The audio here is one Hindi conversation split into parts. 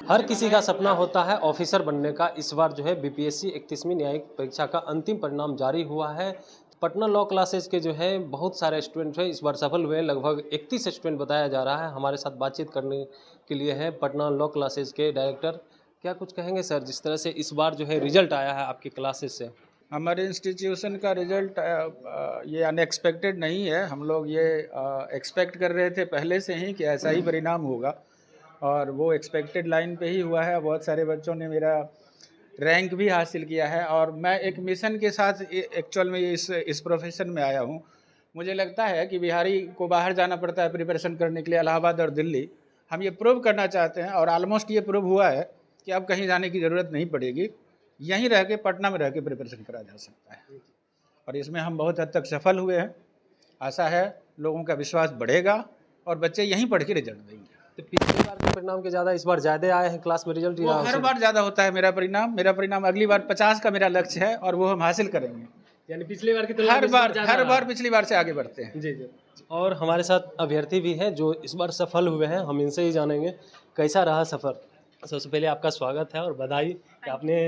हर किसी का सपना होता है ऑफिसर बनने का। इस बार जो है बीपीएससी 31वीं न्यायिक परीक्षा का अंतिम परिणाम जारी हुआ है। पटना लॉ क्लासेज के जो है बहुत सारे स्टूडेंट हैं, इस बार सफल हुए। लगभग 31 स्टूडेंट बताया जा रहा है। हमारे साथ बातचीत करने के लिए है पटना लॉ क्लासेज के डायरेक्टर। क्या कुछ कहेंगे सर, जिस तरह से इस बार जो है रिजल्ट आया है आपकी क्लासेज से? हमारे इंस्टीट्यूशन का रिज़ल्ट ये अनएक्सपेक्टेड नहीं है। हम लोग ये एक्सपेक्ट कर रहे थे पहले से ही कि ऐसा ही परिणाम होगा, और वो एक्सपेक्टेड लाइन पे ही हुआ है। बहुत सारे बच्चों ने मेरा रैंक भी हासिल किया है, और मैं एक मिशन के साथ एक्चुअल में इस प्रोफेशन में आया हूँ। मुझे लगता है कि बिहारी को बाहर जाना पड़ता है प्रिपरेशन करने के लिए, इलाहाबाद और दिल्ली। हम ये प्रूव करना चाहते हैं, और ऑलमोस्ट ये प्रूव हुआ है कि अब कहीं जाने की ज़रूरत नहीं पड़ेगी। यहीं रह के, पटना में रह के प्रिपरेशन करा जा सकता है, और इसमें हम बहुत हद तक सफल हुए हैं। आशा है लोगों का विश्वास बढ़ेगा और बच्चे यहीं पढ़ के रिजल्ट देंगे। तो पिछले बार के परिणाम के ज़्यादा इस बार ज़्यादा आए हैं क्लास में रिजल्ट? वो हर बार ज़्यादा होता है मेरा परिणाम अगली बार 50 का मेरा लक्ष्य है, और वो हम हासिल करेंगे। यानी पिछले बार की तुलना में हर बार पिछली बार से आगे बढ़ते हैं। जी जी। और हमारे साथ अभ्यर्थी भी हैं जो इस बार सफल हुए हैं, हम इनसे ही जानेंगे कैसा रहा सफ़र। सबसे पहले आपका स्वागत है और बधाई कि आपने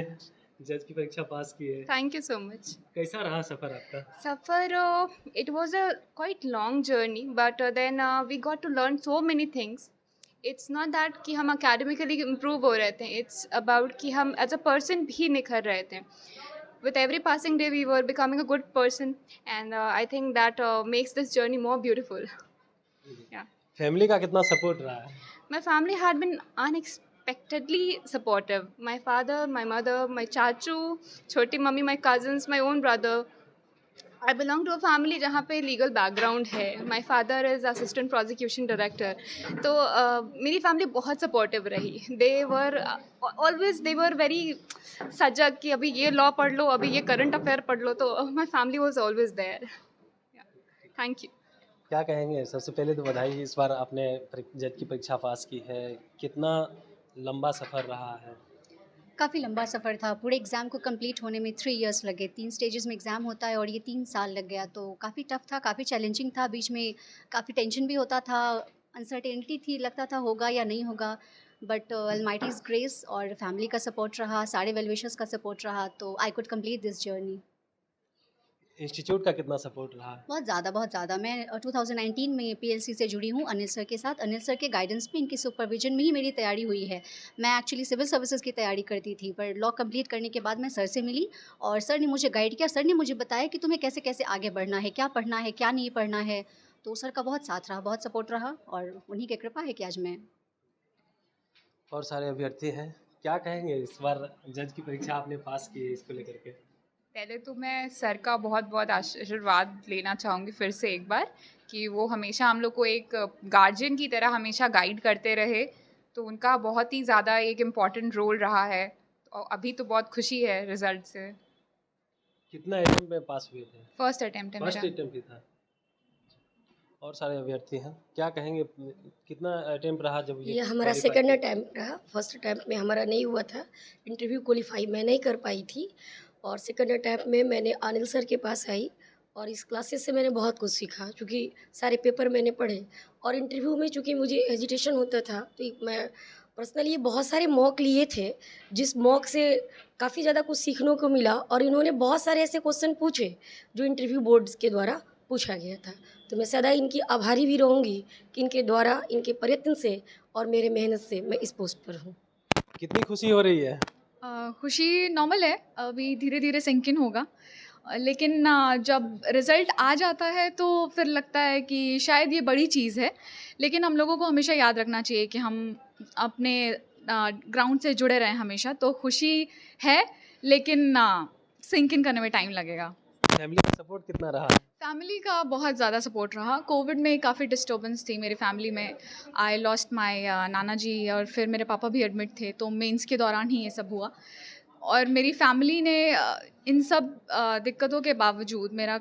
जज की परीक्षा पास की है। Thank you so much. कैसा रहा सफ़र आपका? Safar, it was a quite long journey, but then we got to learn so many things. It's not that कि हम academically improve हो रहे थे. It's about कि हम as a person भी निखर रहे थे. With every passing day, we were becoming a good person, and I think that makes this journey more beautiful. Yeah. Family का कितना सपोर्ट रहा है? My family had been unexpectedly supportive. My father, my mother, my chachu, choti mummy, my cousins, my own brother. I belong to a family जहाँ पे legal background है. My father is assistant prosecution director. तो मेरी family बहुत supportive रही. They were very सजग कि अभी ये law पढ़ लो, अभी ये current affair पढ़ लो. तो my family was always there. Yeah. Thank you. क्या कहेंगे? सबसे पहले तो बधाई, इस बार आपने जज की परीक्षा पास की है। कितना लंबा सफ़र रहा है? काफ़ी लंबा सफ़र था। पूरे एग्ज़ाम को कंप्लीट होने में 3 इयर्स लगे। 3 स्टेजेस में एग्ज़ाम होता है और ये 3 साल लग गया, तो काफ़ी टफ़ था, काफ़ी चैलेंजिंग था। बीच में काफ़ी टेंशन भी होता था, अनसर्टेनिटी थी, लगता था होगा या नहीं होगा। बट ऑलमाइटीज़ ग्रेस और फैमिली का सपोर्ट रहा, सारे वेल विशर्स का सपोर्ट रहा, तो I could complete this journey. Institute का कितना सपोर्ट रहा? बहुत ज़्यादा। मैं 2019 में पीएलसी से जुड़ी हूँ अनिल सर के साथ। अनिल सर के गाइडेंस में, इनकी सुपरविजन में ही मेरी तैयारी हुई है। मैं एक्चुअली सिविल सर्विसेज की तैयारी करती थी, पर लॉ कंप्लीट करने के बाद मैं सर से मिली और सर ने मुझे गाइड किया। सर ने मुझे बताया कि तुम्हें कैसे कैसे आगे बढ़ना है, क्या पढ़ना है, क्या नहीं पढ़ना है। तो सर का बहुत साथ रहा, बहुत सपोर्ट रहा, और उन्हीं की कृपा है कि आज मैं। और सारे अभ्यर्थी हैं, क्या कहेंगे? इस बार जज की परीक्षा आपने पास की है, इसको लेकर के। पहले तो मैं सर का बहुत बहुत आशीर्वाद लेना चाहूँगी फिर से एक बार, कि वो हमेशा हम लोग को एक गार्जियन की तरह हमेशा गाइड करते रहे। तो उनका बहुत ही ज़्यादा एक इम्पॉर्टेंट रोल रहा है, और अभी तो बहुत खुशी है रिजल्ट से। कितना अटेम्प्ट में पास हुए थे? फर्स्ट अटेम्प्ट है फर्स्ट मेरा। अटेम्प्ट ही था। और सारे अभ्यर्थी हैं, क्या कहेंगे? कितना अटेम्प्ट रहा जब ये हमारा सेकंड अटैम्प्ट रहा। फर्स्ट अटैम्प्ट में हमारा नहीं हुआ था, इंटरव्यू क्वालिफाई मैं नहीं कर पाई थी, और सेकंड अटैम्प्ट में मैंने अनिल सर के पास आई, और इस क्लासेस से मैंने बहुत कुछ सीखा, क्योंकि सारे पेपर मैंने पढ़े। और इंटरव्यू में चूँकि मुझे हेजिटेशन होता था, तो मैं पर्सनली बहुत सारे मॉक लिए थे, जिस मॉक से काफ़ी ज़्यादा कुछ सीखने को मिला। और इन्होंने बहुत सारे ऐसे क्वेश्चन पूछे जो इंटरव्यू बोर्ड्स के द्वारा पूछा गया था। तो मैं सदा इनकी आभारी भी रहूँगी कि इनके द्वारा, इनके प्रयत्न से और मेरे मेहनत से मैं इस पोस्ट पर हूँ। कितनी खुशी हो रही है? खुशी नॉर्मल है, अभी धीरे धीरे सिंक इन होगा। लेकिन जब रिज़ल्ट आ जाता है तो फिर लगता है कि शायद ये बड़ी चीज़ है। लेकिन हम लोगों को हमेशा याद रखना चाहिए कि हम अपने ग्राउंड से जुड़े रहें हमेशा। तो खुशी है, लेकिन सिंक इन करने में टाइम लगेगा। फैमिली का सपोर्ट कितना रहा? फैमिली का बहुत ज़्यादा सपोर्ट रहा। कोविड में काफ़ी डिस्टर्बेंस थी मेरी फैमिली में। आई लॉस्ट माय नाना जी, और फिर मेरे पापा भी एडमिट थे, तो मेंस के दौरान ही ये सब हुआ। और मेरी फैमिली ने इन सब दिक्कतों के बावजूद मेरा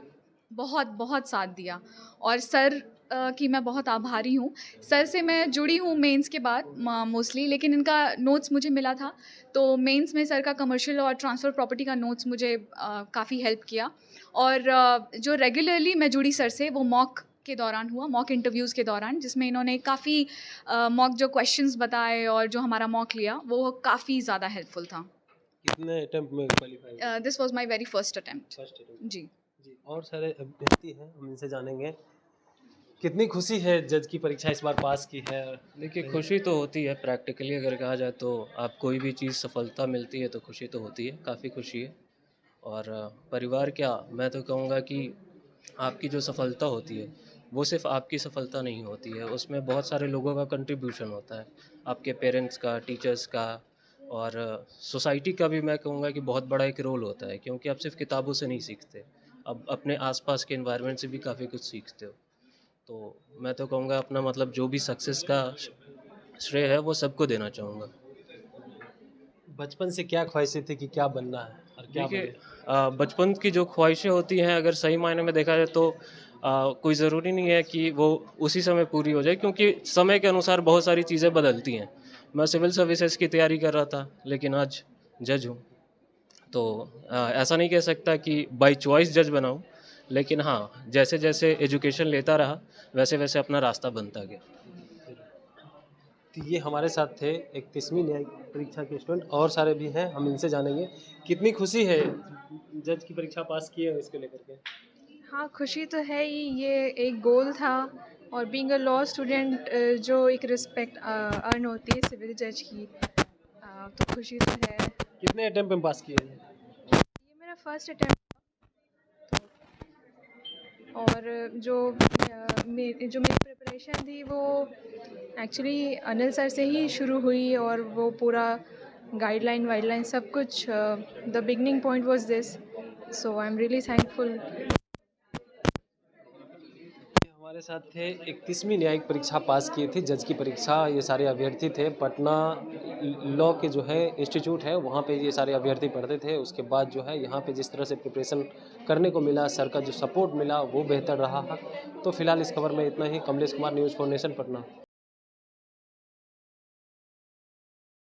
बहुत बहुत साथ दिया, और सर की मैं बहुत आभारी हूँ। सर से मैं जुड़ी हूँ मेंस के बाद मोस्टली, लेकिन इनका नोट्स मुझे मिला था, तो मेंस में सर का कमर्शियल और ट्रांसफ़र प्रॉपर्टी का नोट्स मुझे काफ़ी हेल्प किया। और जो रेगुलरली मैं जुड़ी सर से, वो मॉक के दौरान हुआ, मॉक इंटरव्यूज़ के दौरान, जिसमें इन्होंने काफ़ी मॉक जो क्वेश्चंस बताए और जो हमारा मॉक लिया वो काफ़ी ज़्यादा हेल्पफुल था। कितने अटेम्प्ट में qualify? This was my very first attempt. First attempt. जी। जी, और सारे अभ्यर्थी हैं, हम इनसे जानेंगे कितनी खुशी है जज की परीक्षा इस बार पास की है? देखिए, खुशी तो होती है। प्रैक्टिकली अगर कहा जाए तो आप कोई भी चीज़ सफलता मिलती है तो खुशी तो होती है, काफ़ी खुशी है। और परिवार क्या, मैं तो कहूँगा कि आपकी जो सफलता होती है वो सिर्फ़ आपकी सफलता नहीं होती है, उसमें बहुत सारे लोगों का कंट्रीब्यूशन होता है, आपके पेरेंट्स का, टीचर्स का और सोसाइटी का भी मैं कहूँगा कि बहुत बड़ा एक रोल होता है, क्योंकि आप सिर्फ़ किताबों से नहीं सीखते, अब अपने आसपास के एनवायरनमेंट से भी काफ़ी कुछ सीखते हो। तो मैं तो कहूँगा अपना मतलब जो भी सक्सेस का श्रेय है वो सबको देना चाहूँगा। बचपन से क्या ख्वाहिशें थी कि क्या बनना है और क्या देखिए, बने? बचपन की जो ख्वाहिशें होती हैं अगर सही मायने में देखा जाए तो कोई ज़रूरी नहीं है कि वो उसी समय पूरी हो जाए, क्योंकि समय के अनुसार बहुत सारी चीज़ें बदलती हैं। मैं सिविल सर्विसेज की तैयारी कर रहा था लेकिन आज जज हूँ। तो ऐसा नहीं कह सकता कि बाय चॉइस जज बना हूँ, लेकिन हाँ, जैसे-जैसे एजुकेशन लेता रहा वैसे-वैसे अपना रास्ता बनता गया। तो ये हमारे साथ थे 31वीं न्यायिक परीक्षा के स्टूडेंट, और सारे भी हैं, हम इनसे जानेंगे कितनी खुशी है जज की परीक्षा पास किए हो इसको लेकर के? हाँ, खुशी तो है ही, ये एक गोल था। और बीइंग अ लॉ स्टूडेंट जो एक रिस्पेक्ट अर्न होती है सिविल जज की, तो खुशी तो है। कितने अटेम्प्ट में पास किए हैं? ये मेरा फर्स्ट अटेम्प्ट था। और जो मेरी प्रिपरेशन थी वो एक्चुअली अनिल सर से ही शुरू हुई, और वो पूरा गाइडलाइन वाइडलाइन सब कुछ, the beginning point was this, so I am really thankful. हमारे साथ थे 31वीं न्यायिक परीक्षा पास किए थे, जज की परीक्षा। ये सारे अभ्यर्थी थे, पटना लॉ के जो है इंस्टीट्यूट है वहाँ पे ये सारे अभ्यर्थी पढ़ते थे। उसके बाद जो है यहाँ पे जिस तरह से प्रिपरेशन करने को मिला, सर का जो सपोर्ट मिला वो बेहतर रहा। तो फिलहाल इस खबर में इतना ही। Kamlesh Kumar, news for nation, Patna.